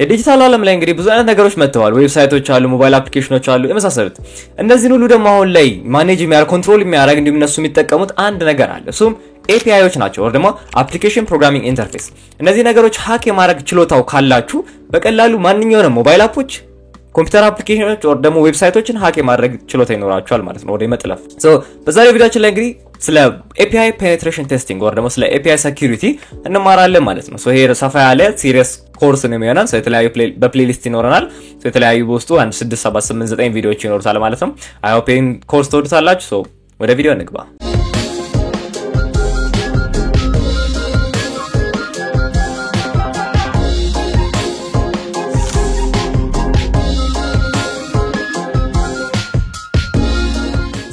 የዲጂታል ዓለም ላይ እንግዲህ ብዙ አይነት ነገሮች መጥተዋል ዌብሳይቶች አሉ ሞባይል አፕሊኬሽኖች አሉ የመሳሰሉት እነዚህን ሁሉ ደግሞ አሁን ላይ ማኔጅ የሚያደርግ ኮንትሮል የሚያደርግ እንዲሁም እነሱ የሚጠቀሙት አንድ ነገር አለ እሱም APIዎች ናቸው or ደግሞ አፕሊኬሽን ፕሮግራሚንግ ኢንተርፌስ እነዚህ ነገሮች ሃክ የማድረግ ችሎታው ካላችሁ በቀላሉ ማንኛውንም ሞባይል አፖች ኮምፒውተር አፕሊኬሽኖች or ደግሞ ዌብሳይቶችን ሃክ የማድረግ ችሎታ ይኖራቸዋል ማለት ነው ወደ መጥለፍ በዛሬው ቪዲዮአችን ላይ እንግዲህ ስለ API penetration testing or ደግሞ ስለ API security እንማራለን ማለት ነው ይሄ ሰፋ ያለ ሲሪየስ ኮርስ ነው የሚሆነው የተለያዩ በፕሌሊስት ይኖረናል የተለያዩ በውስጡ 1 6 7 8 9 ቪዲዮዎች ይኖሩታል ማለት ነው I hope in ኮርስ ተወዱታላችሁ ወደ ቪዲዮ እንግባ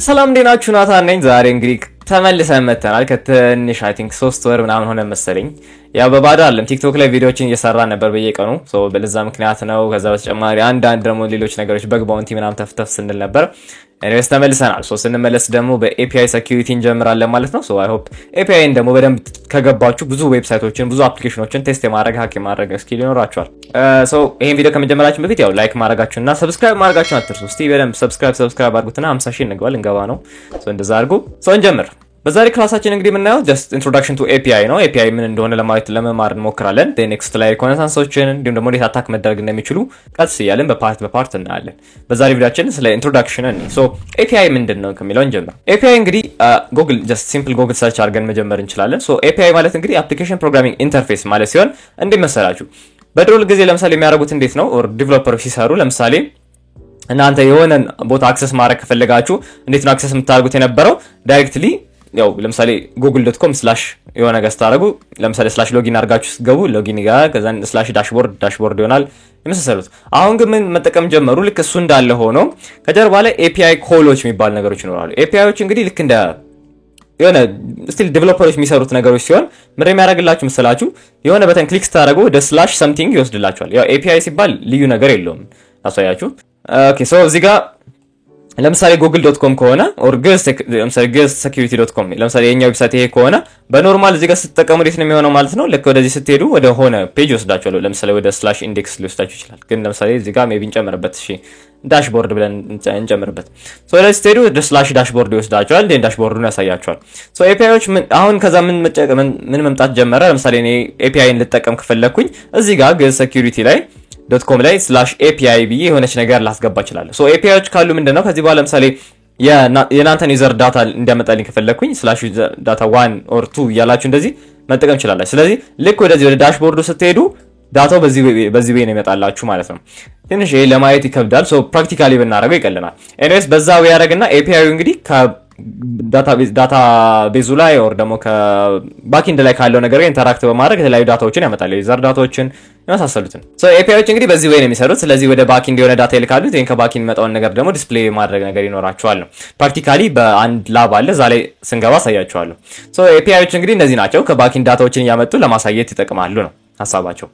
ሰላም ዴናችሁ ናታን ነኝ ዛሬ እንግዲህ ተመልሰን መተናል ከትንሽ I think 3 ወር ምናምን ሆነ መሰለኝ ያው በባዶ አይደለም ቲክቶክ ላይ ቪዲዮዎችን እየሰራ ነበር በየቀኑ በለዛ ምክንያት ነው ከዛ በተጨማሪ አንድ ደግሞ ሌሎች ነገሮች በግ ባውንቲ ምናምን ተፍተፍ ስንል ነበር እኔስ ተመልሰናል ስንመለስ ደግሞ በAPI security እንጀምራለን ማለት ነው I hope API ደግሞ በደንብ ከገባችሁ ብዙ ዌብሳይቶችን ብዙ አፕሊኬሽኖችን ቴስት የማድረግ ሃክ የማድረግ ስኪል ይኖራችኋል ይሄን ቪዲዮ ከመጀመራችን በፊት ያው ላይክ ማድረጋችሁና ሰብስክራይብ ማድረጋችሁን አትርሱ እስቲ በደንብ ሰብስክራይብ አድርጉትና 50,000 እንገባ ነው እንደዛ አድርጉ እንጀምር በዛሬ ክላሳችን እንግዲህ የምናየው just introduction to API ነው API ምን እንደሆነ ለመማር እንሞክራለን then next ላይ ኮንሰንሰሶችን እንዲሁም ደግሞ እንዴት አታክ መደረግ እንደሚችሉ ቀስ ይያለን በፓርት እናያለን በዛሬ ቪዲዮአችን ስለ introduction ነው API ምንድነው ከሚለው እንጀምር API እንግዲህ Google just simple Google search አድርገን መጀመር እንችላለን API ማለት እንግዲህ application programming interface ማለት ሲሆን እንዴት መሰላችሁ በድሮ ጊዜ ለምሳሌ የሚያደርጉት እንዴት ነው or ዲቨሎፐሮች ሲሰሩ ለምሳሌ እናንተ የሆነ ቦታ አክሰስ ማድረግ ከፈለጋችሁ እንዴት ነው አክሰስ የምታደርጉት የነበረው ዳይሬክትሊ ያው ለምሳሌ google.com/ የሆነ ገስት አድርጉ ለምሳሌ /login አድርጋችሁ ገቡ ሎጊን ጋር ከዛን /dashboard ይሆናል የመሰሉት አሁን ግን ምን መጠቀም ጀመሩ ልክ እሱ እንዳለ ሆኖ ከጀርባ ላይ API ኮሎች የሚባል ነገሮች ይኖራሉ APIዎች እንግዲህ ልክ እንደ የሆነ ስቲል ዲቨሎፐሮች የሚሰሩት ነገሮች ሲሆን ምን የሚያደርግላችሁ መሰላችሁ የሆነ በተን ክሊክ ስታደርጉ ወደ /something ይወስድላችኋል ያው API ሲባል ልዩ ነገር የለውም አሳያችሁ ኦኬ እዚህ ጋር ለምሳሌ google.com ከሆነ or ለምሳሌ guestsecurity.com ለምሳሌ የኛው ዌብሳይት ይሄ ከሆነ በኖርማል እዚህ ጋር ስትጠቀሙ እንዴት ነው የሚሆነው ማለት ነው ልክ ወደዚህ ስትሄዱ ወደ ሆነ ፔጅ ይወስዳችኋል ለምሳሌ ወደ /index ሊወስዳችሁ ይችላል ግን ለምሳሌ እዚህ ጋር ሜቢ እንጨምርበት ዳሽቦርድ ብለን እንጨምርበት ለዚህ ስትሄዱ ወደ /dashboard ይወስዳችኋል then ዳሽቦርዱን ያሳያችኋል APIዎች አሁን ከዛ ምን መምጣት ጀመረ ለምሳሌ እኔ APIን ልጠቀም ከፈለኩኝ እዚህ ጋር guestsecurity ላይ .com ላይ /API ብዬ የሆነች ነገር ላስገባ ይችላል APIዎች ካሉ ምንድነው ከዚህ በኋላ ለምሳሌ የናንተን ዩዘር ዳታ እንዲያመጣልኝ ከፈለኩኝ /data1 or 2 ያላችሁ እንደዚህ መጠቀም ይችላል ስለዚህ ልክ ወደዚህ ወደ ዳሽቦርዱ ስትሄዱ ዳታው በዚህ ወይ ነው ይመጣላችሁ ማለት ነው ትንሽ ይሄ ለማየት ይከብዳል ፕራክቲካሊ ብናደርገው ይቀልናል ኤኒዌይስ በዛው ያደርግና API እንግዲህ ዳታቤዙ ላይ or ደግሞ ከባክኤንድ ላይ ካለው ነገር ጋር ኢንተራክት በማድረግ የተለያዩ ዳታዎችን ያመጣል ዩዘር ዳታዎችን ያሳሰሉትን APIዎች እንግዲህ በዚህ ወይ ነው የሚሰሩት ስለዚህ ወደ ባክኤንድ የሆነ ዳታ ይልካሉ ይሄን ከባክኤንድ መጣውን ነገር ደግሞ ዲስፕሌይ ማድረግ ነገር ይኖራቸዋል ነው ፕራክቲካሊ በአንድ ላብ አለ ዛሬ ስንገባ አሳያችኋለሁ APIዎች እንግዲህ እነዚህ ናቸው ከባክኤንድ ዳታዎችን ያመጡ ለማሳየት ይጠቅማሉ ነው ሐሳባቸው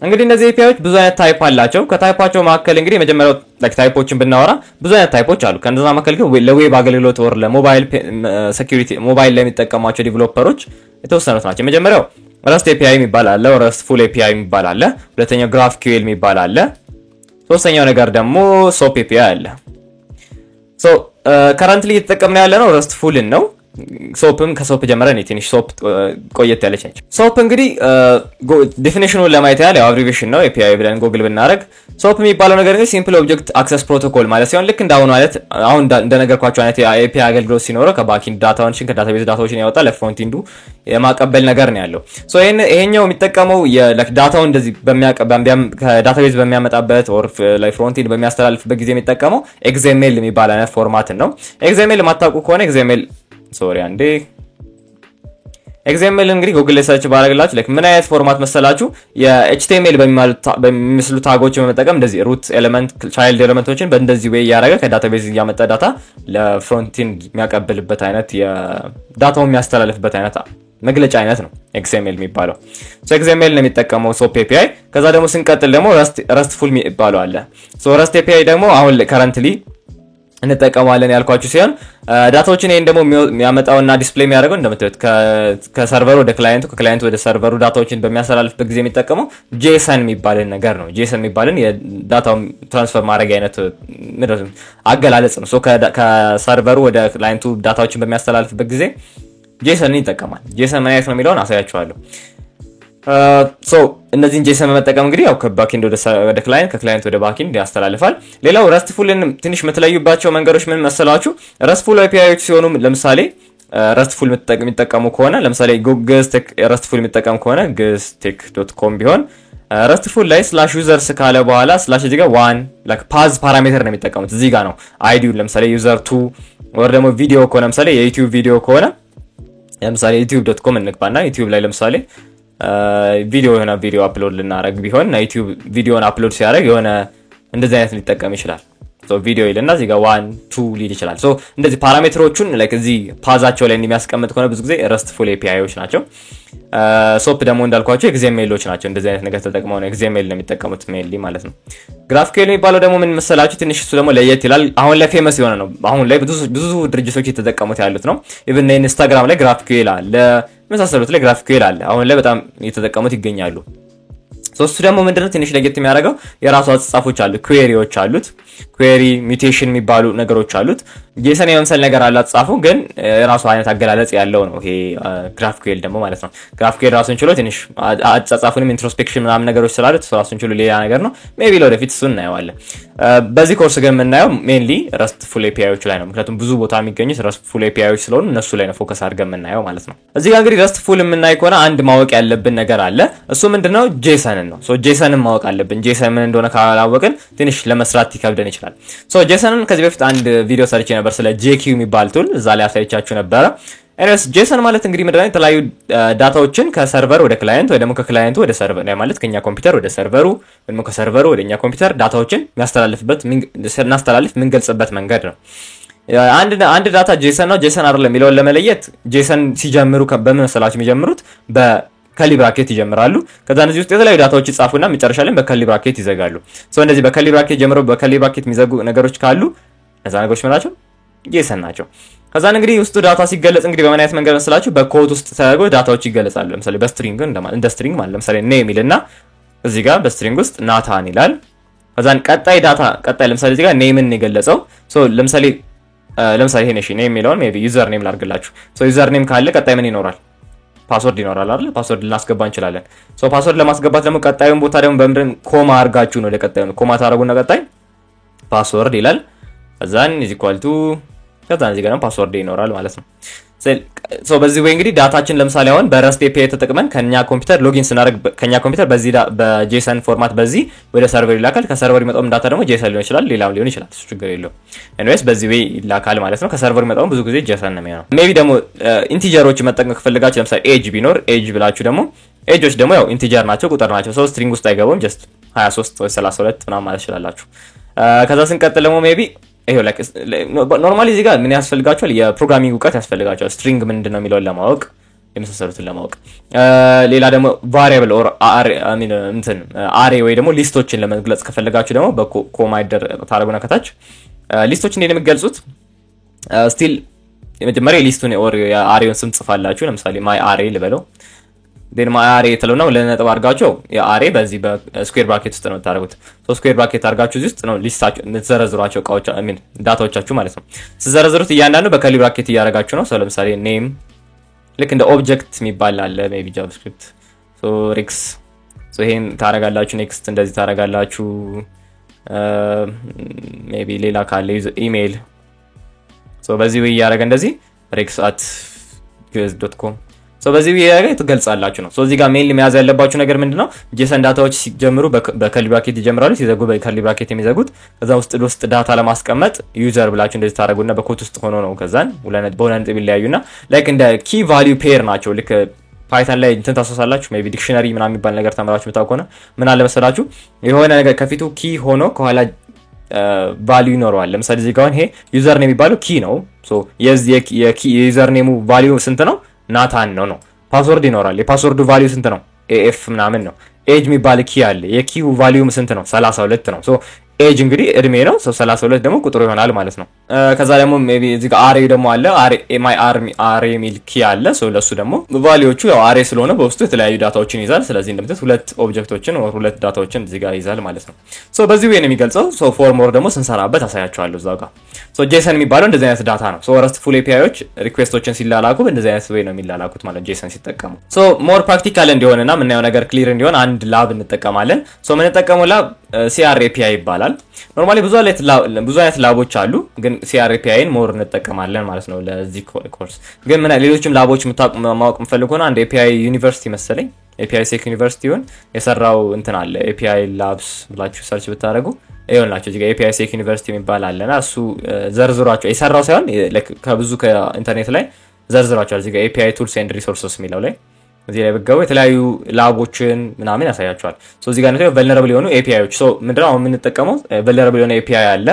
እንግዲህ እነዚህ APIዎች ብዙ አይነት ታይፕ አላቸው ከታይፓቸው መካከል እንግዲህ የመጀመሪያው ታይፖችን ብናወራ ብዙ አይነት ታይፖች አሉ ከነዛ መካከል ግን ለዌብ አገልግሎት or ለሞባይል ሴኩሪቲ ሞባይል ላይ የሚጠቀሟቸው ዲቨሎፐሮች የተወሰኑት ናቸው የመጀመሪያው REST API የሚባል አለ RESTful API የሚባል አለ ሁለተኛው GraphQL የሚባል አለ ሶስተኛው ነገር ደግሞ SOAP API አለ currently እየተጠቀምነው ያለነው RESTful ነው ሶፕም ከሶፕ ጀመረን ትንሽ ሶፕ ቆየት ያለች ነች ሶፕ እንግዲህ ዴፊኒሽኑን ለማየት ያለ አብሪቬሽን ነው API ብለን ጉግል ብናረግ ሶፕ የሚባለው ነገር ግን ሲምፕል ኦብጀክት አክሰስ ፕሮቶኮል ማለት ሲሆን ልክ እንዳሁን ማለት አሁን እንደነገርኳችሁ አይነት API አገልግሎት ሲኖረው ከባክኤንድ ዳታዎችን ከዳታቤዝ ዳታዎችን ያወጣ ለፍሮንት ኢንዱ የማቀበል ነገር ነው ያለው ይሄኛው የሚጠቀመው ዳታውን እንደዚህ ከዳታቤዝ በሚያመጣበት or ላይ ፍሮንት ኢንድ በሚያስተላልፍበት ጊዜ የሚጠቀመው XML የሚባል አይነት ፎርማት ነው XML ማታውቁ ከሆነ XML አንዴ XML እንግዲህ Google ላይ ሰርች ባደረግላችሁ ምን አይነት ፎርማት መሰላችሁ የHTML በሚመስሉ ታጎች በመጠቀም እንደዚህ root element child elementዎችን በእንደዚህ way ያደረገ ከዳታቤዝ ያመጣ ዳታ ለፍሮንት ኢንድ የሚያቀብልበት አይነት የዳታው የሚያስተላልፍበት አይነት መግለጫ አይነት ነው XML የሚባለው XML ነው የሚጠቀመው SOAP API ከዛ ደግሞ ስንቀጥል ደግሞ RESTful የሚባለው አለ REST API ደግሞ አሁን currently እንጠቀማለን ያልኳችሁ ሲሆን ዳታዎችን ይሄን ደግሞ የሚያመጣውና ዲስፕሌይ የሚያደርገው እንደምታዩት ከሰርቨሩ ወደ ክላይንቱ ከክላይንቱ ወደ ሰርቨሩ ዳታዎችን በሚያስተላልፍበት ጊዜ የሚጠቀመው JSON የሚባልን ነገር ነው። JSON የሚባልን የዳታው ትራንስፈር ማድረግ አይነት አገላለጽ ነው። ሶ ከሰርቨሩ ወደ ክላይንቱ ዳታዎችን በሚያስተላልፍበት ጊዜ JSON ይጠቀማል። JSON ምን አይነት ነው የሚለውን አሳያችኋለሁ። ሶ እነዚህን JSON በመጠቀም እንግዲህ ያው ከባክኤንድ ወደ ክላይንት ከክላይንት ወደ ባክኤንድ ያስተላልፋል። ሌላው ረስትፉልን ትንሽ የምትለዩባቸው መንገዶች ምን መሰላችሁ? ረስትፉል APIዎች ሲሆኑ ለምሳሌ ረስትፉል የሚጠቀሙ ከሆነ ለምሳሌ ጉግል ስቴክ ረስትፉል የሚጠቀም ከሆነ gstack.com ቢሆን ረስትፉል ላይ /users ካለ በኋላ ስላሽ እዚህ ጋር ዋን ላይክ ፓዝ ፓራሜተር ነው የሚጠቀሙት። እዚህ ጋር ነው አይዲው ለምሳሌ user2 ወር ደግሞ ቪዲዮ ከሆነ ለምሳሌ የዩቲዩብ ቪዲዮ ከሆነ ለምሳሌ youtube.com እንግባና ዩቲዩብ ላይ ለምሳሌ ቪዲዮ የሆነ ቪዲዮ አፕሎድ ልናረግ ቢሆን እና ዩቲዩብ ቪዲዮን አፕሎድ ሲያደርግ የሆነ እንደዚህ አይነት ሊጠቀም ይችላል። ሶ ቪዲዮ ይልና እዚህ ጋር 1 2 ሊድ ይችላል። ሶ እንደዚህ ፓራሜትሮቹን ላይክ እዚህ ፓዛቸው ላይ እንደሚያስቀምጥ ከሆነ ብዙ ጊዜ ረስትፉል APIዎች ናቸው። ሶፕ ደግሞ እንዳልኳችሁ XMLዎች ናቸው። እንደዚህ አይነት ነገር ተጠቅመው ነው XML ነው የሚጠቀሙት ሜንሊ ማለት ነው። GraphQL የሚባለው ደግሞ ምን መሰላችሁ ትንሽ እሱ ደግሞ ለየት ይላል። አሁን ላይ ፌመስ የሆነ ነው። አሁን ላይ ብዙ ድርጅቶች እየተጠቀሙት ያሉት ነው። ኢቭን ኢንስታግራም ላይ GraphQL አለ፣ መሳሰሉት ላይ GraphQL አለ። አሁን ላይ በጣም እየተጠቀሙት ይገኛሉ። ሶስቱ ደግሞ ምንድነው ትንሽ ለየት የሚያደርገው የራሱ አጻጻፎች አሉ፣ ኩዌሪዎች አሉት። ኩዌሪ ሚውቴሽን የሚባሉ ነገሮች አሉት። JSON የመምሰል ነገር አለ አጻጻፉ ግን የራሱ አይነት አገላለጽ ያለው ነው። ይሄ GraphQL ደግሞ ማለት ነው። GraphQL ራሱን ችሎ ትንሽ አጻጻፉንም ኢንትሮስፔክሽን ምናምን ነገሮች ስላሉት ራሱን ችሎ ሌላ ነገር ነው። ሜቢ ለወደፊት እሱን እናየዋለን። በዚህ ኮርስ ግን የምናየው ሜንሊ ረስትፉል APIዎች ላይ ነው። ምክንያቱም ብዙ ቦታ የሚገኙት ረስትፉል APIዎች ስለሆኑ እነሱ ላይ ነው ፎከስ አድርገን የምናየው ማለት ነው። እዚህ ጋር እንግዲህ ረስትፉል የምናይ ከሆነ አንድ ማወቅ ያለብን ነገር አለ። እሱ ምንድነው JSON ነው። ሶ JSON ማወቅ አለብን። JSON ምን እንደሆነ ካላወቅን ትንሽ ለመስራት ይከብደን ይችላል። ሶ JSON ከዚህ በፊት አንድ ቪዲዮ ሰርቼ ነበር ስለ JQ የሚባል ቱል እዛ ላይ አሳይቻችሁ ነበር። ኤኒዌይስ JSON ማለት እንግዲህ ምንድነው የተለያዩ ዳታዎችን ከሰርቨር ወደ ክላይንት ወይ ደግሞ ከክላይንቱ ወደ ሰርቨር ማለት ከኛ ኮምፒውተር ወደ ሰርቨሩ ወይ ደግሞ ከሰርቨሩ ወደኛ ኮምፒውተር ዳታዎችን እናስተላልፍ የምንገልጽበት መንገድ ነው። አንድ ዳታ JSON ነው JSON አይደለም የሚለውን ለመለየት JSON ሲጀምሩ በምን መሰላችሁ የሚጀምሩት በከርሊ ብራኬት ይጀምራሉ። ከዛ እነዚህ ውስጥ የተለያዩ ዳታዎች ይጻፉና መጨረሻ ላይ በከርሊ ብራኬት ይዘጋሉ። ሶ እንደዚህ በከርሊ ብራኬት ጀምረው በከርሊ ብራኬት የሚዘጉ ነገሮች ካሉ እነዛ ነገሮች ምን ናቸው? JSON ናቸው። ከዛ እንግዲህ ውስጡ ዳታ ሲገለጽ እንግዲህ በምን አይነት መንገድ መስላችሁ በኮድ ውስጥ ተደርጎ ዳታዎች ይገለጻሉ። ለምሳሌ በስትሪንግ እንደ ስትሪንግ ማለት ለምሳሌ ኔም ይልና እዚህ ጋር በስትሪንግ ውስጥ ናታን ይላል። ከዛን ቀጣይ ለምሳሌ እዚህ ጋር ኔምን የገለጸው ሶ ለምሳሌ ይሄ ነሽ ኔም የሚለውን ሜቢ ዩዘር ኔም ላድርግላችሁ። ሶ ዩዘር ኔም ካለ ቀጣይ ምን ይኖራል? ፓስወርድ ይኖራል አይደል? ፓስወርድ ልናስገባ እንችላለን። ሶ ፓስወርድ ለማስገባት ደግሞ ቀጣዩን ቦታ ደግሞ በምንድን ኮማ አድርጋችሁ ነው ለቀጣዩ ኮማ ታረጉና ቀጣይ ፓስወርድ ይላል። ከዛን ከዛን እዚህ ጋር ፓስወርድ ይኖራል ማለት ነው። ሶ በዚህ ወይ እንግዲህ ዳታችን ለምሳሌ አሁን በረስት API ተጠቅመን ከኛ ኮምፒውተር ሎጊን ስናደርግ ከኛ ኮምፒውተር በዚህ በJSON ፎርማት በዚህ ወደ ሰርቨር ይላካል። ከሰርቨር የሚመጣው ዳታ ደግሞ JSON ሊሆን ይችላል፣ ሌላም ሊሆን ይችላል። እሱ ችግር የለውም። ኤኒዌይስ በዚህ ወይ ይላካል ማለት ነው። ከሰርቨር የሚመጣው ብዙ ጊዜ JSON ነው የሚሆነው። ሜቢ ደግሞ ኢንቲጀሮች መጠቀም ከፈለጋችሁ ለምሳሌ ኤጅ ቢኖር ኤጅ ብላችሁ ደግሞ ኤጆች ደግሞ ያው ኢንቲጀር ናቸው፣ ቁጥር ናቸው። ሶ ስትሪንግ ውስጥ አይገቡም። ጀስት 23 ወይ 32 ምናምን ማለት ይችላልላችሁ። ከዛ ስንቀጥል ደግሞ ሜቢ ይሄው ላይክ ኖርማሊ እዚህ ጋር ምን ያስፈልጋችኋል? የፕሮግራሚንግ እውቀት ያስፈልጋችኋል። ስትሪንግ ምንድነው የሚለውን ለማወቅ የመሰሰሉትን ለማወቅ ሌላ ደግሞ ቫሪያብል ኦር አሬ ወይ ደግሞ ሊስቶችን ለመግለጽ ከፈለጋችሁ ደግሞ በኮማ ታረጉና ከታች ሊስቶችን እንዴት የሚገልጹት ስቲል የመጀመሪያ ሊስቱን ኦር የአሬውን ስም ጽፋላችሁ። ለምሳሌ ማይ አሬ ልበለው then my array ተለውና ለነጥብ አድርጋችሁ የአሬ በዚህ በስኩዌር ብራኬት ውስጥ ነው ታረጉት። ሶ ስኩዌር ብራኬት አድርጋችሁ እዚህ ውስጥ ነው ሊስታችሁ የምትዘረዝሯቸው እቃዎች ዳታዎቻችሁ ማለት ነው። ሲዘረዝሩት እያንዳንዱ በከርሊ ብራኬት እያደረጋችሁ ነው። ሶ ለምሳሌ ኔም ልክ እንደ ኦብጀክት የሚባል አለ ሜቢ ጃቫስክሪፕት ሶ ሪክስ ሶ ይሄን ታረጋላችሁ። ኔክስት እንደዚህ ታረጋላችሁ። ሜቢ ሌላ ካለ ኢሜል ሶ በዚህ ወይ ያረጋ እንደዚህ rex@us.com ሶ በዚህ ቪዲዮ ትገልጻላችሁ ነው። ሶ እዚህ ጋር ሜንሊ መያዝ ያለባችሁ ነገር ምንድነው? JSON ዳታዎች ሲጀምሩ በከርሊ ብራኬት ይጀምራሉ፣ ሲዘጉ በከርሊ ብራኬት የሚዘጉት። ከዛ ውስጥ ዳታ ለማስቀመጥ ዩዘር ብላችሁ እንደዚህ ታረጉና በኮት ውስጥ ሆኖ ነው። ከዛን በሁለት ነጥብ ይለያዩና ላይክ እንደ ኪ ቫልዩ ፔር ናቸው። ልክ ፓይተን ላይ እንትን ታሳሳላችሁ ሜቢ ዲክሽነሪ ምናምን የሚባል ነገር ተምራችሁ የምታውቁና ምን አለ መሰላችሁ የሆነ ነገር ከፊቱ ኪ ሆኖ ከኋላ ቫልዩ ይኖረዋል። ለምሳሌ እዚህ ጋር ይሄ ዩዘር ኔም የሚባለው ኪ ነው። ሶ የዩዘር ኔሙ ቫልዩ ስንት ነው? ናታን ነው። ፓስወርድ ይኖራል። የፓስወርዱ ቫልዩ ስንት ነው? ኤኤፍ ምናምን ነው። ኤጅ የሚባል ኪ አለ። የኪው ቫልዩ ስንት ነው? 32 ነው። ሶ ኤጅ እንግዲህ እድሜ ነው። 32 ደግሞ ቁጥሩ ይሆናል ማለት ነው። ከዛ ደግሞ ሜቢ እዚህ ጋር አሬ ደግሞ አለ። አሬ ሚል ኪ አለ። ለሱ ደግሞ ቫልዩዎቹ ያው አሬ ስለሆነ በውስጡ የተለያዩ ዳታዎችን ይዛል። ስለዚህ እንደምታዩት ሁለት ኦብጀክቶችን ወር ሁለት ዳታዎችን እዚህ ጋር ይዛል ማለት ነው። በዚህ ወይ ነው የሚገልጸው። ፎር ሞር ደግሞ ስንሰራበት አሳያቸዋለሁ እዛው ጋር። ጄሰን የሚባለው እንደዚህ አይነት ዳታ ነው። ረስትፉል ኤፒአይዎች ሪኩዌስቶችን ሲላላኩ በእንደዚህ አይነት ወይ ነው የሚላላኩት ማለት ጄሰን ሲጠቀሙ። ሞር ፕራክቲካል እንዲሆንና ምናየው ነገር ክሊር እንዲሆን አንድ ላብ እንጠቀማለን። የምንጠቀመው ላብ ሲአር ኤፒአይ ይባላል። ኖርማሊ ብዙ አይነት ላቦች አሉ፣ ግን ሲአር ኤፒአይን ሞር እንጠቀማለን ማለት ነው ለዚህ ኮርስ። ግን ሌሎችም ላቦች ማወቅ የምፈልግ ሆነ አንድ ኤፒአይ ዩኒቨርሲቲ መሰለኝ ኤፒአይ ሴክ ዩኒቨርሲቲውን የሰራው እንትን አለ። ኤፒአይ ላብስ ብላችሁ ሰርች ብታደርጉ ይሆንላችሁ እዚህ ጋር ኤፒአይ ሴክ ዩኒቨርሲቲ የሚባል አለና እሱ ዘርዝሯቸው የሰራው ሳይሆን ከብዙ ከኢንተርኔት ላይ ዘርዝሯቸዋል። እዚህ ጋር ኤፒአይ ቱልስ ኤንድ ሪሶርሰስ የሚለው ላይ እዚህ ላይ ብትገቡ የተለያዩ ላቦችን ምናምን ያሳያቸዋል። እዚህ ጋር ነው ቨልነራብል የሆኑ ኤፒአይዎች። ምንድነው አሁን የምንጠቀመው ቨልነራብል የሆነ ኤፒአይ አለ።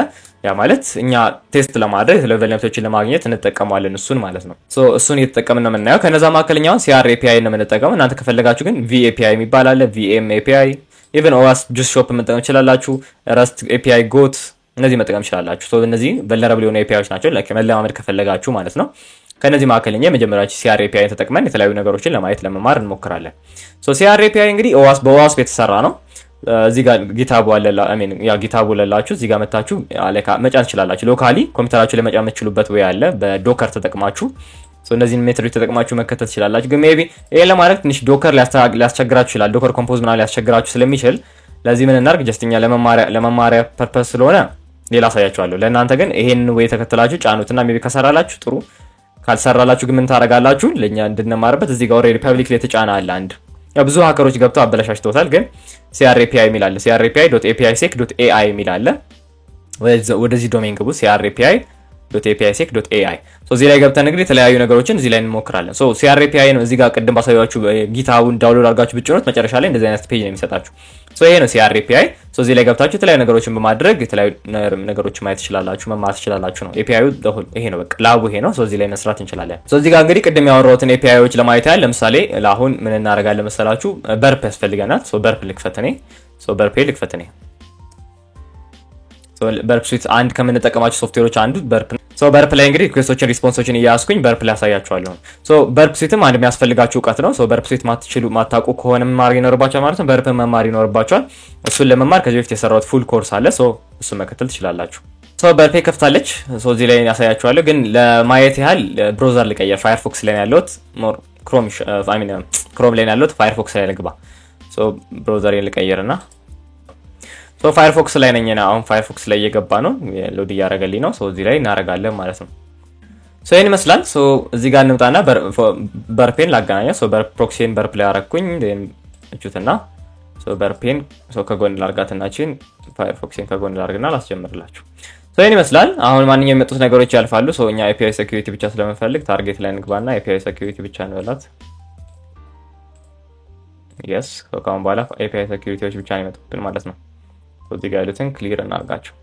ያ ማለት እኛ ቴስት ለማድረግ የተለያዩ ቨልነራቢሊቲዎችን ለማግኘት እንጠቀማለን እሱን ማለት ነው። እሱን እየተጠቀምን ነው የምናየው። ከነዛ መካከለኛውን ሲአር ኤፒአይ ነው የምንጠቀመው። እናንተ ከፈለጋችሁ ግን ቪ ኤፒአይ የሚባል አለ፣ ቪኤም ኤፒአይ፣ ኢቭን ኦዋስ ጁስ ሾፕ መጠቀም ትችላላችሁ። ረስት ኤፒአይ፣ ጎት እነዚህ መጠቀም ትችላላችሁ። እነዚህ ቨልነራብል የሆኑ ኤፒአይዎች ናቸው ለመለማመድ ከፈለጋችሁ ማለት ነው። ከነዚህ መካከለኛ የመጀመሪያው ሲአር ኤፒአይ ተጠቅመን የተለያዩ ነገሮችን ለማየት ለመማር እንሞክራለን። ሲአር ኤፒአይ እንግዲህ በኦዋስፕ የተሰራ ነው። እዚህ ጋር ጊታቡ ጊታቡ ለላችሁ እዚህ ጋር መታችሁ መጫን ትችላላችሁ። ሎካሊ ኮምፒውተራችሁ ላይ መጫን የምትችሉበት ወይ አለ በዶከር ተጠቅማችሁ። እነዚህን ሜትዶች ተጠቅማችሁ መከተል ትችላላችሁ። ግን ሜቢ ይሄን ለማድረግ ትንሽ ዶከር ሊያስቸግራችሁ ይችላል። ዶከር ኮምፖዝ ምናምን ሊያስቸግራችሁ ስለሚችል ለዚህ ምን እናርግ ጀስትኛ ለመማሪያ ፐርፐስ ስለሆነ ሌላ አሳያችኋለሁ። ለእናንተ ግን ይሄን ወይ ተከተላችሁ ጫኑትና ሜቢ ከሰራላችሁ ጥሩ፣ ካልሰራላችሁ ግን ምን ታረጋላችሁ? ለኛ እንድንማርበት እዚህ ጋር ኦሬዲ ፐብሊክ ላይ ተጫና አለ አንድ። ያው ብዙ ሃከሮች ገብተው አበላሽተውታል። ግን crAPI የሚል አለ crAPI.apisec.ai የሚል አለ። ወደዚህ ዶሜን ግቡ crAPI.apisec.ai። እዚህ ላይ ገብተን እንግዲህ የተለያዩ ነገሮችን እዚህ ላይ እንሞክራለን። crAPI ነው እዚህ ጋር ቅድም ባሳያችሁ ጊታቡን ዳውንሎድ አድርጋችሁ ብትጭኑት መጨረሻ ላይ እንደዚህ አይነት ፔጅ ነው የሚሰጣችሁ። ይሄ ነው crAPI። እዚህ ላይ ገብታችሁ የተለያዩ ነገሮችን በማድረግ የተለያዩ ነገሮችን ማየት ትችላላችሁ፣ መማር ትችላላችሁ ነው። API ይሄ ነው በቃ ላቡ ይሄ ነው። እዚህ ላይ መስራት እንችላለን። እዚህ ጋር እንግዲህ ቅድም ያወራሁትን APIዎች ለማየት ያህል ለምሳሌ ለአሁን ምን እናደርጋለን መሰላችሁ? በርፕ ያስፈልገናል። በርፕ ልክፈት እኔ በርፕ ስዊት አንድ ከምንጠቀማቸው ሶፍትዌሮች አንዱ በርፕ ነው። በርፕ ላይ እንግዲህ ሪኩዌስቶችን ሪስፖንሶችን እያያስኩኝ በርፕ ላይ ያሳያችኋለሁ። በርፕ ስዊትም አንድ የሚያስፈልጋችሁ እውቀት ነው። በርፕ ስዊት ማታውቁ ከሆነ መማር ይኖርባችኋል ማለት ነው። በርፕ መማር ይኖርባችኋል። እሱን ለመማር ከዚህ በፊት የሰራሁት ፉል ኮርስ አለ። እሱን መከተል ትችላላችሁ። በርፕ ከፍታለች። እዚህ ላይ ያሳያችኋለሁ። ግን ለማየት ያህል ብሮዘር ልቀየር። ፋየርፎክስ ላይ ያለሁት ክሮም ላይ ያለሁት ፋየርፎክስ ላይ ልግባ። ብሮዘሬን ልቀይርና ፋየርፎክስ ላይ ነኝና አሁን ፋየርፎክስ ላይ እየገባ ነው ሎድ እያደረገልኝ ነው። እዚህ ላይ እናደርጋለን ማለት ነው። ይሄን ይመስላል። እዚህ ጋር እንምጣና በርፔን ላገናኘው። በርፕ ፕሮክሲን በርፕ ላይ አረኩኝ እቹትና በርፔን ከጎን ላርጋትናችን ፋየርፎክስን ከጎን ላርግና ላስጀምርላችሁ። ይሄን ይመስላል። አሁን ማንኛውም የመጡት ነገሮች ያልፋሉ። እኛ API ሴኩሪቲ ብቻ ስለምንፈልግ ታርጌት ላይ እንግባና API ሴኩሪቲ ብቻ እንበላት። yes ከአሁን በኋላ API ሴኩሪቲዎች ብቻ ነው የመጡብን ማለት ነው። እዚህ ጋር ያሉትን ክሊር እናርጋቸው።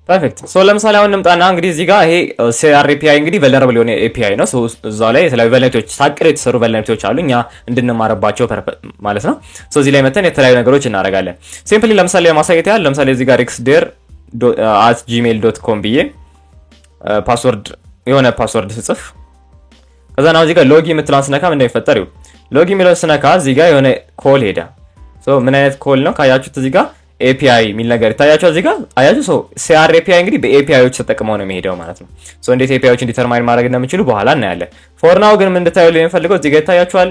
ፐርፌክት። ለምሳሌ አሁን እንምጣና እንግዲህ እዚህ ጋር ይሄ crAPI እንግዲህ ቨልነራብል የሆነ API ነው። እዛው ላይ የተለያዩ ቨልነራቢሊቲዎች ታቅደው የተሰሩ ቨልነራቢሊቲዎች አሉ እኛ እንድንማርባቸው ማለት ነው። እዚህ ላይ መተን የተለያዩ ነገሮች እናደርጋለን። ሲምፕሊ ለምሳሌ ለማሳየት ያህል ለምሳሌ እዚህ ጋር xder@gmail.com ብዬ ፓስወርድ የሆነ ፓስወርድ ስጽፍ ከዛ ነው እዚህ ጋር ሎጊ የምትላን ስነካ ምን እንደሚፈጠር ይኸው። ሎጊ የሚለው ስነካ እዚህ ጋር የሆነ ኮል ሄዳ ምን አይነት ኮል ነው ካያችሁት እዚህ ጋር API የሚል ነገር ይታያችኋል። እዚህ ጋር አያችሁ crAPI እንግዲህ በAPIዎች ተጠቅመው ነው የሚሄደው ማለት ነው። እንዴት APIዎችን ዲተርማይን ማድረግ እንደምችሉ በኋላ እናያለን። ፎር ናው ግን ምን እንድታዩልኝ የምፈልገው እዚህ ጋር ይታያችኋል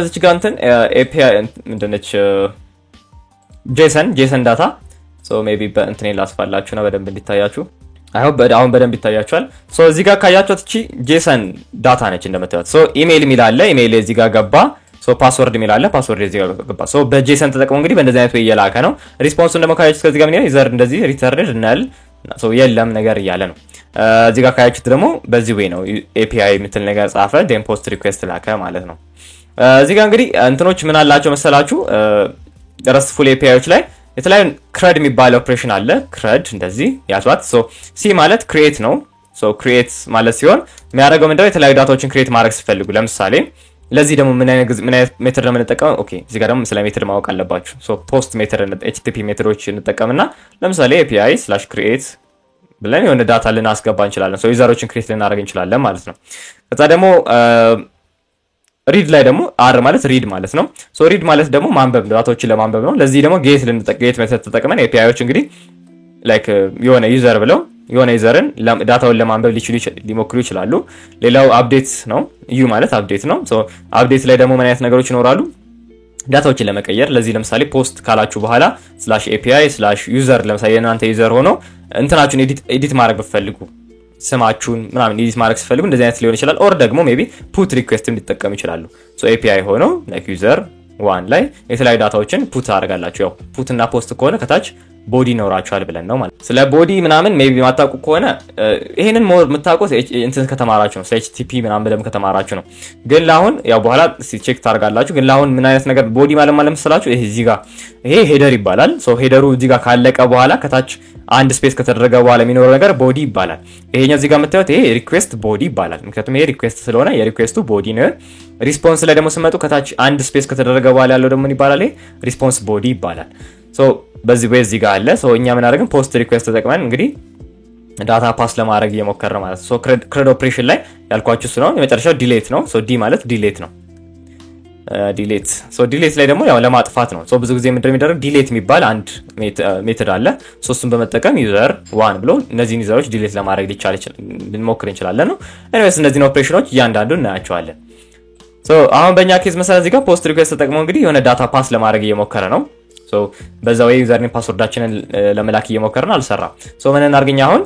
እዚህ ጋር እንትን API ምንድነች JSON ዳታ ሜቢ በእንትን ላስፋላችሁ ነው በደንብ እንዲታያችሁ። አሁን በደንብ ይታያችኋል። እዚህ ጋር ካያችሁት እቺ JSON ዳታ ነች እንደምታዩት። ኢሜል ሚል አለ። ኢሜል እዚህ ጋር ገባ። ፓስወርድ ሚል አለ። ፓስወርድ እዚህ ጋር ገባ። በጄሰን ተጠቅሞ እንግዲህ በእንደዚህ አይነት ወይ እየላከ ነው። ሪስፖንሱን ደግሞ ካያችሁት ከዚህ ጋር ምን ይላል? ይዘር እንደዚህ ሪተርንድ እናል የለም ነገር እያለ ነው። እዚህ ጋር ካያችሁት ደግሞ በዚህ ወይ ነው API የምትል ነገር ጻፈ። ዴን ፖስት ሪኩዌስት ላከ ማለት ነው። እዚህ ጋር እንግዲህ እንትኖች ምን አላቸው መሰላችሁ? ረስትፉል APIዎች ላይ የተለያዩ ክረድ የሚባል ኦፕሬሽን አለ። ክረድ እንደዚህ ያዟት። ሲ ማለት ክሪኤት ነው። ክሪኤት ማለት ሲሆን የሚያደርገው ምንድነው? የተለያዩ ዳታዎችን ክሪኤት ማድረግ ሲፈልጉ ለምሳሌ ለዚህ ደግሞ ምን አይነት ሜተድ ነው የምንጠቀመው? ኦኬ እዚህ ጋር ደግሞ ስለ ሜተድ ማወቅ አለባችሁ። ሶ ፖስት ሜተድ HTTP ሜተዶች እንጠቀምና ለምሳሌ API/create ብለን የሆነ ዳታ ልናስገባ እንችላለን። ሶ ዩዘሮችን ክሬት ልናደርግ እንችላለን ማለት ነው። ከዛ ደግሞ ሪድ ላይ ደግሞ አር ማለት ሪድ ማለት ነው። ሶ ሪድ ማለት ደግሞ ማንበብ ዳታዎችን ለማንበብ ነው። ለዚህ ደግሞ ጌት ሜተድ ተጠቅመን APIዎች እንግዲህ ላይክ የሆነ ዩዘር ብለው የሆነ ዩዘርን ዳታውን ለማንበብ ሊሞክሩ ይችላሉ። ሌላው አፕዴት ነው። ዩ ማለት አፕዴት ነው። ሶ አፕዴት ላይ ደግሞ ምን አይነት ነገሮች ይኖራሉ? ዳታዎችን ለመቀየር ለዚህ ለምሳሌ ፖስት ካላችሁ በኋላ /API/user ለምሳሌ እናንተ ዩዘር ሆኖ እንትናችሁን ኤዲት ማድረግ ብትፈልጉ ስማችሁን ምናምን ኤዲት ማድረግ ሲፈልጉ እንደዚህ አይነት ሊሆን ይችላል። ኦር ደግሞ ሜቢ ፑት ሪኩዌስትም ሊጠቀሙ ይችላሉ። ሶ API ሆኖ ላይክ ዩዘር 1 ላይ የተለያዩ ዳታዎችን ፑት አደርጋላችሁ። ያው ፑት እና ፖስት ከሆነ ከታች ቦዲ ይኖራችኋል ብለን ነው ማለት። ስለ ቦዲ ምናምን ሜቢ ማታውቁ ከሆነ ይሄንን ሞር የምታውቁት እንትን ከተማራችሁ ነው። HTTP ምናምን በደንብ ከተማራችሁ ነው። ግን ለአሁን ያው በኋላ ቼክ ታደርጋላችሁ። ግን ለአሁን ምን አይነት ነገር ቦዲ ማለት መሰላችሁ? ይሄ እዚህ ጋር ይሄ ሄደር ይባላል። ሶ ሄደሩ እዚህ ጋር ካለቀ በኋላ ከታች አንድ ስፔስ ከተደረገ በኋላ የሚኖረው ነገር ቦዲ ይባላል። ይሄኛው እዚህ ጋር የምታዩት ይሄ ሪኩዌስት ቦዲ ይባላል። ምክንያቱም ይሄ ሪኩዌስት ስለሆነ የሪኩዌስቱ ቦዲ ነው። ሪስፖንስ ላይ ደግሞ ስመጡ ከታች አንድ ስፔስ ከተደረገ በኋላ ያለው ደግሞ ምን ይባላል? ይሄ ሪስፖንስ ቦዲ ይባላል። ሶ በዚህ ወይ እዚህ ጋር አለ። ሶ እኛ ምን አደረግን? ፖስት ሪኩዌስት ተጠቅመን እንግዲህ ዳታ ፓስ ለማድረግ እየሞከረ ማለት ነው። ሶ ክሬድ ኦፕሬሽን ላይ ያልኳችሁ ስለሆነ የመጨረሻው ዲሌት ነው። ሶ ዲ ማለት ዲሌት ነው። ዲሌት ሶ ዲሌት ላይ ደግሞ ያው ለማጥፋት ነው። ሶ ብዙ ጊዜ ምንድነው የሚደረግ? ዲሌት የሚባል አንድ ሜተድ አለ። ሶ እሱን በመጠቀም ዩዘር 1 ብሎ እነዚህን ዩዘሮች ዲሌት ለማድረግ ልንሞክር እንችላለን ነው። ኤኒዌይስ እነዚህን ኦፕሬሽኖች እያንዳንዱ እናያቸዋለን። ሶ አሁን በእኛ ኬዝ መሰረት እዚህ ጋር ፖስት ሪኩዌስት ተጠቅመው እንግዲህ የሆነ ዳታ ፓስ ለማድረግ እየሞከረ ነው። ሶ በዛው ዩዘርኔም ፓስወርዳችንን ለመላክ እየሞከርን አልሰራም። ሶ ምን እናርግኛ? አሁን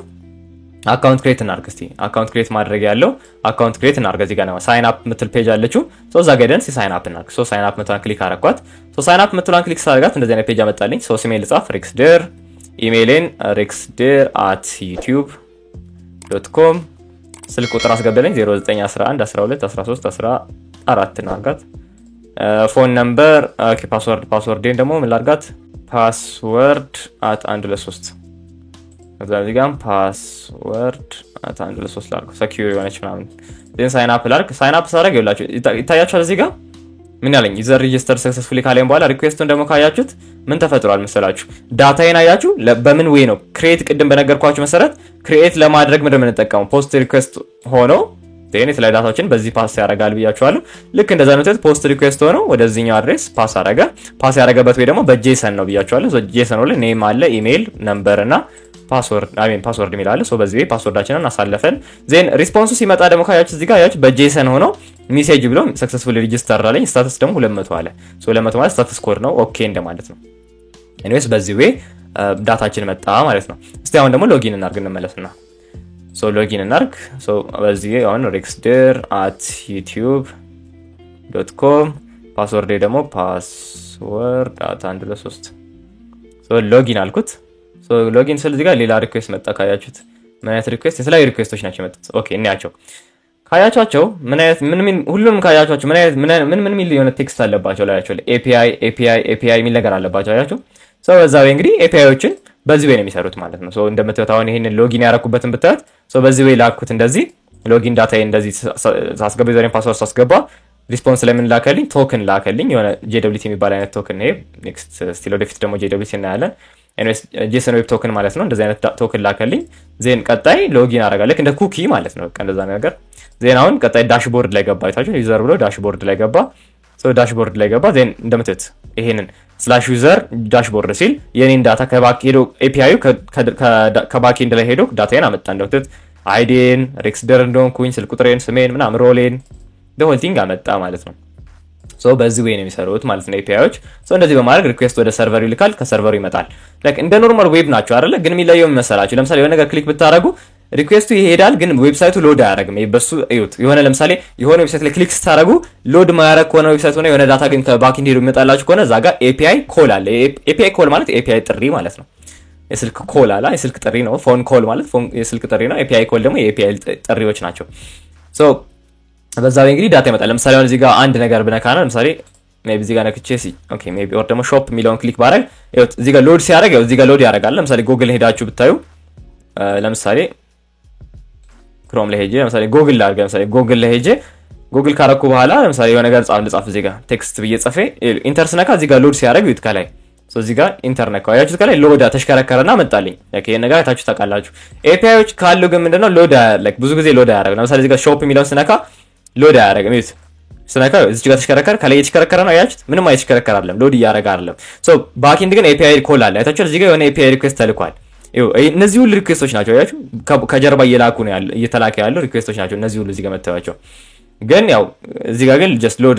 አካውንት ክሬት እናርግ። እስቲ አካውንት ክሬት ማድረግ ያለው አካውንት ክሬት እናርግ። እዚህ ጋር ነው ሳይን አፕ ምትል ፔጅ አለችው። ሶ እዛ ጋር ደን ሳይን አፕ እናርግ። ሶ ሳይን አፕ ምትሏን ክሊክ አረኳት። ሶ ሳይን አፕ ምትሏን ክሊክ ሳደርጋት እንደዚህ አይነት ፔጅ አመጣልኝ። ሶ ኢሜል ልጻፍ rexder ኢሜይሌን rexder@youtube.com ስልክ ቁጥር አስገባልኝ 0911121314 እናርጋት። ፎን ነምበር ኦኬ ፓስወርዴን ደግሞ ምን ላድርጋት? password@123 እዚህ ጋር password@123 ላድርግ። ሰኪዩር የሆነች ምናምን then sign up ላድርግ። sign up ሳደርግ ይኸውላችሁ ይታያችኋል። እዚህ ጋር ምን ያለኝ user registered successfully ካለኝ በኋላ ሪኩዌስቱን ደግሞ ካያችሁት ምን ተፈጥሯል መሰላችሁ? ዳታዬን አያችሁ በምን ዌይ ነው ክሬት ቅድም በነገርኳችሁ መሰረት ክሬት ለማድረግ ምንድነው የምንጠቀመው? ፖስት ሪኩዌስት ሆኖ ቴን የተለያዩ ዳታዎችን በዚህ ፓስ ያደርጋል ብያችኋለሁ። ልክ እንደዛ ነው። ፖስት ሪኩዌስት ሆኖ ወደዚህኛው አድሬስ ፓስ አደረገ። ፓስ ያደረገበት ወይ ደግሞ በጄሰን ነው ብያችኋለሁ። ሶ ጄሰን ላይ ኔም አለ፣ ኢሜል ነምበር እና ፓስወርድ የሚል አለ። ሶ በዚህ ወይ ፓስወርዳችንን አሳልፈን ዜን ሪስፖንሱ ሲመጣ ደግሞ ካያችሁ እዚህ ጋር ያያችሁ በጄሰን ሆኖ ሜሴጅ ብሎ ሰክሰስፉሊ ሬጂስተር አለኝ። ስታተስ ደግሞ 200 አለ። ሶ 200 ማለት ስታተስ ኮድ ነው፣ ኦኬ እንደማለት ነው። ኤኒዌይስ በዚህ ወይ ዳታችን መጣ ማለት ነው። እስቲ አሁን ደግሞ ሎጊን እናርግ እንመለስና ሶ ሎጊን እናርግ። ሶ በዚህ አሁን rexder@youtube.com ፓስወርድ ደግሞ password@123 ሶ ሎጊን አልኩት። ሶ ሎጊን ስል እዚህ ጋር ሌላ ሪኩዌስት መጣ። ካያችሁት ምን አይነት ሪኩዌስት? የተለያዩ ሪኩዌስቶች ናቸው የመጡት። ኦኬ እናያቸው። ካያችኋቸው ምን አይነት ምን ሁሉንም ካያችኋቸው ምን ሚል የሆነ ቴክስት አለባቸው ላያቸው API ሚል ነገር አለባቸው አያችሁ። ሶ በዛው እንግዲህ APIዎችን በዚህ ወይ ነው የሚሰሩት ማለት ነው። ሶ እንደምታዩት አሁን ይሄንን ሎጊን ያረኩበትን ብታዩት ሶ በዚህ ወይ ላኩት። እንደዚህ ሎጊን ዳታዬ እንደዚህ ሳስገባ ዩዘር ፓስወርድ ሳስገባ ሪስፖንስ ላይ ምን ላከልኝ? ቶክን ላከልኝ። የሆነ JWT የሚባል አይነት ቶክን ነው። ኔክስት ስቲል ወደፊት ደግሞ JWT እናያለን። ኤኒዌይስ JSON ዌብ ቶክን ማለት ነው። እንደዚህ አይነት ቶክን ላከልኝ። ዜን ቀጣይ ሎጊን አደርጋለሁ እንደ ኩኪ ማለት ነው። በቃ እንደዛ ነገር። ዜን አሁን ቀጣይ ዳሽቦርድ ላይ ገባ። አይታችሁ ዩዘር ብሎ ዳሽቦርድ ላይ ገባ። ሶ ዳሽቦርድ ላይ ገባ። ዜን እንደምትት ይሄንን /user ዳሽቦርድ ሲል የኔን ዳታ ከባክ ሄዶ API ከባክ ኤንድ ላይ ሄዶ ዳታዬን አመጣ። እንደምትት አይዲን rexder እንደሆንኩኝ ስልክ ቁጥሬን ስሜን ምናምን ሮሌን the whole thing አመጣ ማለት ነው። ሶ በዚህ ወይ ነው የሚሰሩት ማለት ነው APIዎች። ሶ እንደዚህ በማድረግ ሪኩዌስት ወደ ሰርቨሩ ይልካል፣ ከሰርቨሩ ይመጣል። ላይክ እንደ ኖርማል ዌብ ናቸው አይደለ? ግን የሚለየው መሰላችሁ ለምሳሌ የሆነ ነገር ክሊክ ብታረጉ ሪኩዌስቱ ይሄዳል፣ ግን ዌብሳይቱ ሎድ አያረግም። በሱ እዩት። የሆነ ለምሳሌ የሆነ ዌብሳይት ላይ ክሊክ ስታረጉ ሎድ ማያረግ ከሆነ ዌብሳይቱ ነው የሆነ ዳታ ግን ከባክ ኤንድ ሄዶ ይመጣላችሁ ከሆነ እዛ ጋር API ኮል አለ። API ኮል ማለት API ጥሪ ማለት ነው። የስልክ ኮል አለ፣ የስልክ ጥሪ ነው። ፎን ኮል ማለት የስልክ ጥሪ ነው። API ኮል ደግሞ የAPI ጥሪዎች ናቸው። ሶ በዛው እንግዲህ ዳታ ይመጣል። ለምሳሌ አሁን እዚህ ጋር አንድ ነገር ብነካና ለምሳሌ ሜቢ እዚህ ጋር ነክቼ ኦኬ ሜቢ ኦር ደግሞ ሾፕ ሚሊዮን ክሊክ ባረግ ይኸው እዚህ ጋር ሎድ ሲያደርግ ይኸው እዚህ ጋር ሎድ ያደርጋል። ለምሳሌ ጉግል ሄዳችሁ ብታዩ ለምሳሌ ክሮም ላይ ሄጄ ለምሳሌ ጉግል ላይ አድርገን ለምሳሌ ጉግል ላይ ሄጄ ጉግል ካረኩ በኋላ ለምሳሌ የሆነ ነገር ጻፍ እዚህ ጋር ቴክስት ብዬ ጽፌ ኢንተር ስነካ እዚህ ጋር ሎድ ሲያደርግ ይት ከላይ ሶ እዚህ ጋር ኢንተር ነካው ያያችሁት ከላይ ሎድ ተሽከረከረና መጣልኝ ላይክ ይሄን ነገር አይታችሁ ታውቃላችሁ APIዎች ካሉ ግን ምንድነው ሎድ ላይክ ብዙ ጊዜ ሎድ አያደርግም ለምሳሌ እዚህ ጋር ሾፕ የሚለውን ስነካ ሎድ አያደርግም ይት ስነካ እዚህ ጋር ተሽከረከረ ከላይ የተሽከረከረ ነው ያያችሁት ምንም አይተሽከረከር አይደለም ሎድ እያደረገ አይደለም ሶ ባክኤንድ ግን API ኮል አለ አይታችሁ እዚህ ጋር የሆነ API ሪኩዌስት ተልኳል እነዚህ ሁሉ ሪኩዌስቶች ናቸው ያያችሁ ከጀርባ እየላኩ ነው ያለ እየተላከ ያለው ሪኩዌስቶች ናቸው እነዚህ ሁሉ እዚህ ጋር መተዋቸው ግን ያው እዚህ ጋር ግን just load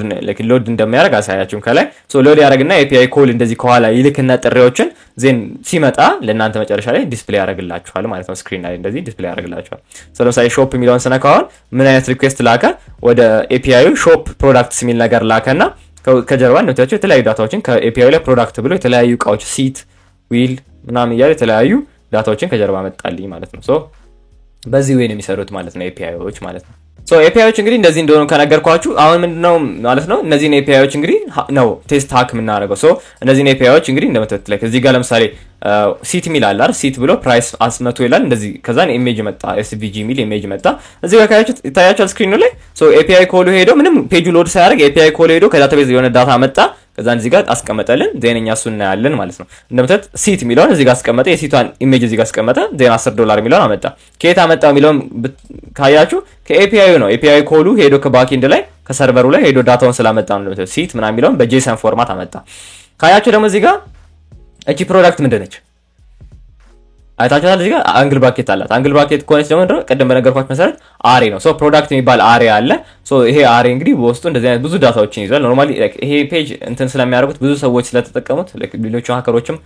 እንደሚያደርግ አሳያችሁም ከላይ ሶ ሎድ ያደርግና API ኮል እንደዚህ ከኋላ ይልክና ጥሪዎችን ዜን ሲመጣ ለእናንተ መጨረሻ ላይ ዲስፕሌይ ያደርግላችኋል ማለት ነው ስክሪን ላይ እንደዚህ ዲስፕሌይ ያደርግላችኋል ሶ ለምሳሌ ሾፕ የሚለውን ስነካው ምን አይነት ሪኩዌስት ላከ ወደ API ሾፕ ፕሮዳክትስ የሚል ነገር ላከና ከጀርባ እንደምታዩት የተለያዩ ዳታዎችን ከAPI ላይ ፕሮዳክት ብሎ የተለያዩ እቃዎች ሲት ዊል ምናምን ያለ የተለያዩ ዳታዎችን ከጀርባ መጣልኝ ማለት ነው ሶ በዚህ ወይ ነው የሚሰሩት ማለት ነው APIዎች ማለት ነው ሶ APIዎች እንግዲህ እንደዚህ እንደሆነ ከነገርኳችሁ አሁን ምንድነው ማለት ነው እነዚህ APIዎች እንግዲህ ነው ቴስት ሃክ የምናደርገው ሶ እነዚህ APIዎች እንግዲህ እንደምትት ላይ እዚህ ጋር ለምሳሌ ሲት ሚል አለ አይደል ሲት ብሎ ፕራይስ 100 ይላል እንደዚህ ከዛን ኢሜጅ መጣ SVG ሚል ኢሜጅ መጣ እዚህ ጋር ካያችሁት ይታያችኋል ስክሪኑ ላይ ሶ API ኮሉ ሄዶ ምንም ፔጁ ሎድ ሳያደርግ API ኮሉ ሄዶ ከዳታቤዝ የሆነ ዳታ መጣ ከዛን እዚህ ጋር አስቀመጠልን ዜንኛ እሱን እናያለን ማለት ነው እንደምትት ሲት ሚለውን እዚህ ጋር አስቀመጠ የሲቷን ኢሜጅ እዚህ ጋር አስቀመጠ ዜን $10 ሚለውን አመጣ ከየት አመጣ ሚለውን ካያችሁ ከAPI ነው API ኮሉ ሄዶ ከባክኤንድ ላይ ከሰርቨሩ ላይ ሄዶ ዳታውን ስላመጣ ነው እንደምትት ሲት ምናምን ሚለውን በJSON ፎርማት አመጣ ካያችሁ ደግሞ እዚህ ጋር እቺ ፕሮዳክት ምንድነች አይታችኋል እዚህ ጋር አንግል ብራኬት አላት አንግል ብራኬት ኮኔክት ደግሞ ቀደም በነገርኳችሁ መሰረት አሬ ነው ሶ ፕሮዳክት የሚባል አሬ አለ ሶ ይሄ አሬ እንግዲህ በውስጡ እንደዚህ አይነት ብዙ ዳታዎችን ይዟል ኖርማሊ ይሄ ፔጅ እንትን ስለሚያደርጉት ብዙ ሰዎች ስለተጠቀሙት ሌሎች ሃከሮችም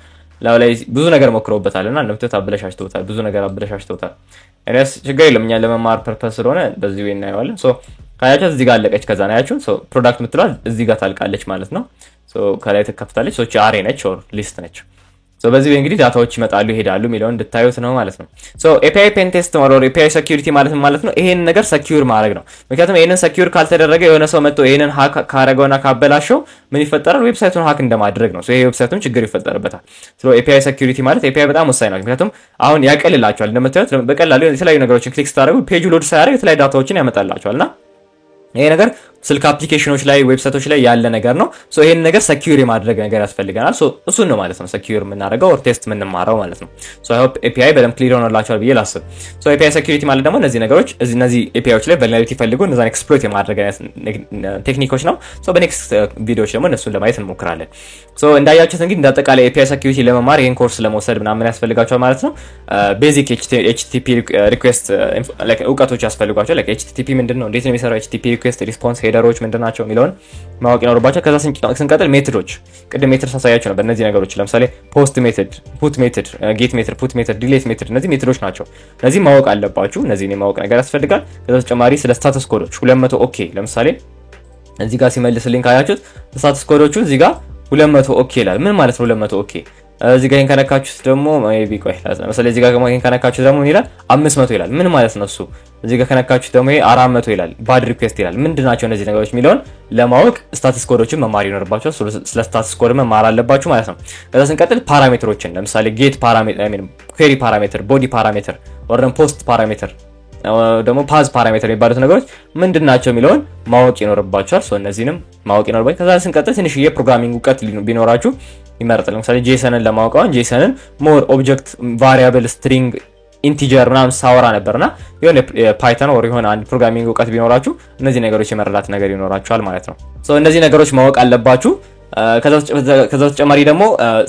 ላይ ብዙ ነገር ሞክረውበታልና እንደምትት አብለሻሽተውታል ብዙ ነገር አብለሻሽተውታል እኔስ ችግር የለም እኛ ለመማር ፐርፐስ ስለሆነ በዚህ ወይ እናየዋለን ሶ ካያችሁ እዚህ ጋር አለቀች ከዛ ነው ያያችሁ ሶ ፕሮዳክት ምትሏል እዚህ ጋር ታልቃለች ማለት ነው ሶ ከላይ ተከፍታለች ሶ አሬ ነች ኦር ሊስት ነች ሶ በዚህ እንግዲህ ዳታዎች ይመጣሉ ይሄዳሉ ሚሊዮን እንድታዩት ነው ማለት ነው ሶ API pen test or API security ማለት ነው ይሄን ነገር secure ማድረግ ነው ምክንያቱም ይሄንን secure ካልተደረገ የሆነ ሰው መጥቶ ይሄንን ሃክ ካረገውና ካበላሸው ምን ይፈጠራል ዌብሳይቱን ሃክ እንደማድረግ ነው ሶ ይሄ ዌብሳይቱን ችግር ይፈጠርበታል ሶ API security ማለት API በጣም ወሳኝ ነው ምክንያቱም አሁን ያቀልላችኋል እንደምታዩት በቀላሉ የተለያዩ ነገሮችን ክሊክ ስታደርጉ ፔጁ ሎድ ሳያደርግ የተለያዩ ዳታዎችን ያመጣላችኋልና ይሄ ነገር ስልክ አፕሊኬሽኖች ላይ ዌብሳይቶች ላይ ያለ ነገር ነው ሶ ይሄን ነገር ሰኪዩር የማድረግ ነገር ያስፈልጋል ሶ እሱን ነው ማለት ነው ሰኪዩር የምናደርገው ኦር ቴስት የምንማረው ማለት ነው ሶ አይ ሆፕ API በደም ክሊር ሆኖላችኋል ብዬ ላስብ ሶ API security ማለት ደግሞ እነዚህ ነገሮች እነዚህ APIዎች ላይ ቨልነራቢሊቲ ፈልጉ እነዛን ኤክስፕሎይት የማድረግ ቴክኒኮች ነው ሶ በኔክስት ቪዲዮዎች ደግሞ እነሱን ለማየት እንሞክራለን ሶ እንዳያችሁት እንግዲህ እንዳጠቃላይ API security ለመማር ይሄን ኮርስ ለመውሰድ ምናምን ያስፈልጋችኋል ማለት ነው ቤዚክ HTTP ሪኩዌስት ላይክ እውቀቶች ያስፈልጓቸዋል ላይክ HTTP ምንድነው እንዴት ነው የሚሰራው HTTP ሪኩዌስት ሪስፖንስ ሄደሮች ምንድናቸው ሚሊዮን ማወቅ ይኖርባቸው ከዛ ስንቀጥል ሜተዶች ቅድም ሜተድ ሳሳያችሁ ነበር እነዚህ ነገሮች ለምሳሌ ፖስት ሜተድ ፑት ሜተድ ጌት ሜተድ ፑት ሜተድ ዲሌት ሜተድ እነዚህ ሜተዶች ናቸው እነዚህ ማወቅ አለባችሁ እነዚህን ማወቅ ነገር ያስፈልጋል ከዛ ተጨማሪ ስለ ስታተስ ኮዶች 200 ኦኬ ለምሳሌ እዚህ ጋር ሲመልስልኝ ካያችሁት ስታተስ ኮዶቹ እዚህ ጋር 200 ኦኬ ይላል ምን ማለት ነው 200 ኦኬ እዚህ ጋር ከነካችሁት ደግሞ ሜቢ ቆይ ለምሳሌ እዚህ ጋር ከነካችሁት ደግሞ ምን ይላል 500 ይላል ምን ማለት ነው እሱ እዚህ ጋር ከነካችሁት ደግሞ 400 ይላል ባድ ሪኩዌስት ይላል ምንድናቸው እነዚህ ነገሮች ሚሊዮን ለማወቅ ስታተስ ኮዶችን መማር ይኖርባችኋል ስለ ስታተስ ኮድ መማር አለባችሁ ማለት ነው ከዛ ስንቀጥል ፓራሜትሮችን ለምሳሌ ጌት ፓራሜትር አይ ሚን ኩዌሪ ፓራሜትር ቦዲ ፓራሜትር ኦር ፖስት ፓራሜትር ደግሞ ፓዝ ፓራሜትር የሚባሉት ነገሮች ምንድናቸው ሚሊዮን ማወቅ ይኖርባችኋል ሶ እነዚህንም ማወቅ ይኖርባችኋል ከዛ ስንቀጥል ትንሽ የፕሮግራሚንግ እውቀት ቢኖራችሁ ይመረጣል ለምሳሌ JSON-ን ለማወቅ JSON-ን ሞር ኦብጀክት ቫሪያብል ስትሪንግ ኢንቲጀር ምናምን ሳወራ ነበርና የሆነ ፓይተን ኦር የሆነ አንድ ፕሮግራሚንግ እውቀት ቢኖራችሁ እነዚህ ነገሮች የመረዳት ነገር ይኖራችኋል ማለት ነው ሶ እነዚህ ነገሮች ማወቅ አለባችሁ ከዛ ተጨማሪ ደግሞ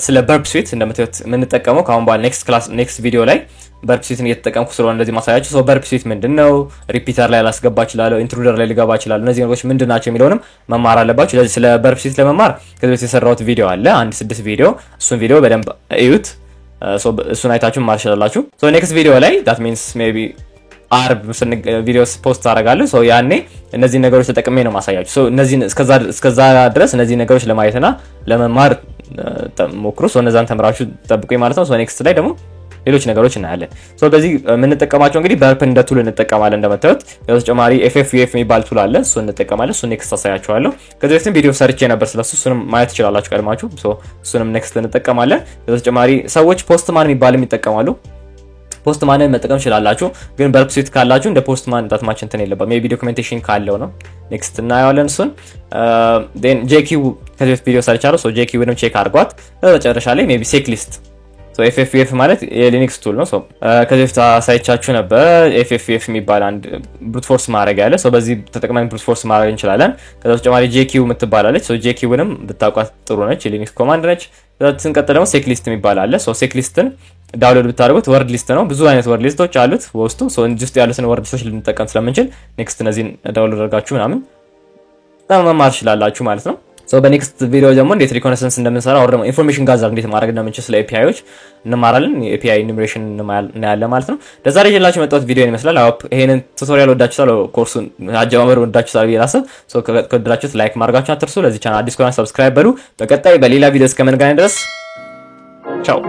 ስለ burp suite እንደምታዩት የምንጠቀመው ካሁን በኋላ ኔክስት ቪዲዮ ላይ burp suite እየተጠቀምኩ ስለሆነ እንደዚህ ማሳያችሁ ሶ burp suite ምንድነው ሪፒተር ላይ ላስገባ ይችላል ኢንትሩደር ላይ ሊገባ ይችላል እነዚህ ነገሮች ምንድናቸው የሚለውንም መማር አለባችሁ ስለዚህ ስለ burp suite ለመማር ከዚህ በፊት የሰራሁት ቪዲዮ አለ አንድ 6 ቪዲዮ እሱን ቪዲዮ በደንብ እዩት ሶ እሱን አይታችሁ ማርሻላችሁ ሶ ኔክስት ቪዲዮ ላይ that means maybe አርብ ቪዲዮስ ፖስት አደርጋለሁ ሶ ያኔ እነዚህ ነገሮች ተጠቅሜ ነው ማሳያችሁ ሶ እነዚህ እስከዛ ድረስ እነዚህ ነገሮች ለማየትና ለመማር ሞክሩ ሶ እነዛን ተምራችሁ ጠብቁኝ ማለት ነው ሶ ኔክስት ላይ ደግሞ ሌሎች ነገሮች እናያለን ሶ በዚህ የምንጠቀማቸው እንግዲህ burp እንደ ቱል እንጠቀማለን እንደምታዩት በተጨማሪ FFUF የሚባል ቱል አለ እሱን እንጠቀማለን እሱን ኔክስት አሳያችኋለሁ ከዚህ በፊት ቪዲዮ ሰርቼ ነበር ስለሱ እሱንም ማየት ትችላላችሁ ቀድማችሁ ሶ እሱንም ኔክስት እንጠቀማለን በተጨማሪ ሰዎች ፖስትማን የሚባልም ይጠቀማሉ ፖስትማንን መጠቀም ይችላልላችሁ ግን በርፕ ስዊት ካላችሁ እንደ ፖስትማን ዳትማች እንትን የለባም ሜቢ ዶክመንቴሽን ካለው ነው ኔክስት እናያለን እሱን then jq ከዚህ ቪዲዮ ሰርቻለሁ ሶ jq ወንም ቼክ አድርጓት በመጨረሻ ላይ ሜቢ ሴክሊስት ሶ ffff ማለት የሊነክስ ቱል ነው ሶ ከዚህ ሳይቻችሁ ነበር ffff የሚባል አንድ ብሩት ፎርስ ማድረግ ያለ ሶ በዚህ ተጠቅመን ብሩት ፎርስ ማድረግ እንችላለን ከዛ ተጨማሪ jq የምትባላለች ሶ jq ወንም ብታውቋት ጥሩ ነች የሊነክስ ኮማንድ ነች ስንቀጥል ደግሞ ሴክሊስት የሚባል አለ ሶ ሴክሊስትን ዳውንሎድ ብታደርጉት ወርድ ሊስት ነው ብዙ አይነት ወርድ ሊስቶች አሉት ወስቱ ሶ እንጅስት ያሉትን ወርድ ሊስቶች ልንጠቀም ስለምንችል ኔክስት እነዚህን ዳውንሎድ አድርጋችሁ ምናምን ተማማር ይችላልላችሁ ማለት ነው ሶ በኔክስት ቪዲዮ ደግሞ እንዴት ሪኮነሰንስ እንደምንሰራ ወር ደግሞ ኢንፎርሜሽን ጋዘር እንዴት ማድረግ እንደምንችል ስለ APIዎች እንማራለን API ኢኑሜሬሽን እናያለን ማለት ነው ለዛሬ ይዤላችሁ መጣሁት ቪዲዮ ይመስላል አው ይሄንን ቱቶሪያል ወዳችሁታል ኮርሱን አጀማመር ወዳችሁታል ቢላሰብ ሶ ከወደዳችሁት ላይክ ማድረጋችሁን አትርሱ ለዚህ ቻናል አዲስ ከሆናችሁ ሰብስክራይብ በሉ በቀጣይ በሌላ ቪዲዮ እስከምንገናኝ ድረስ ቻው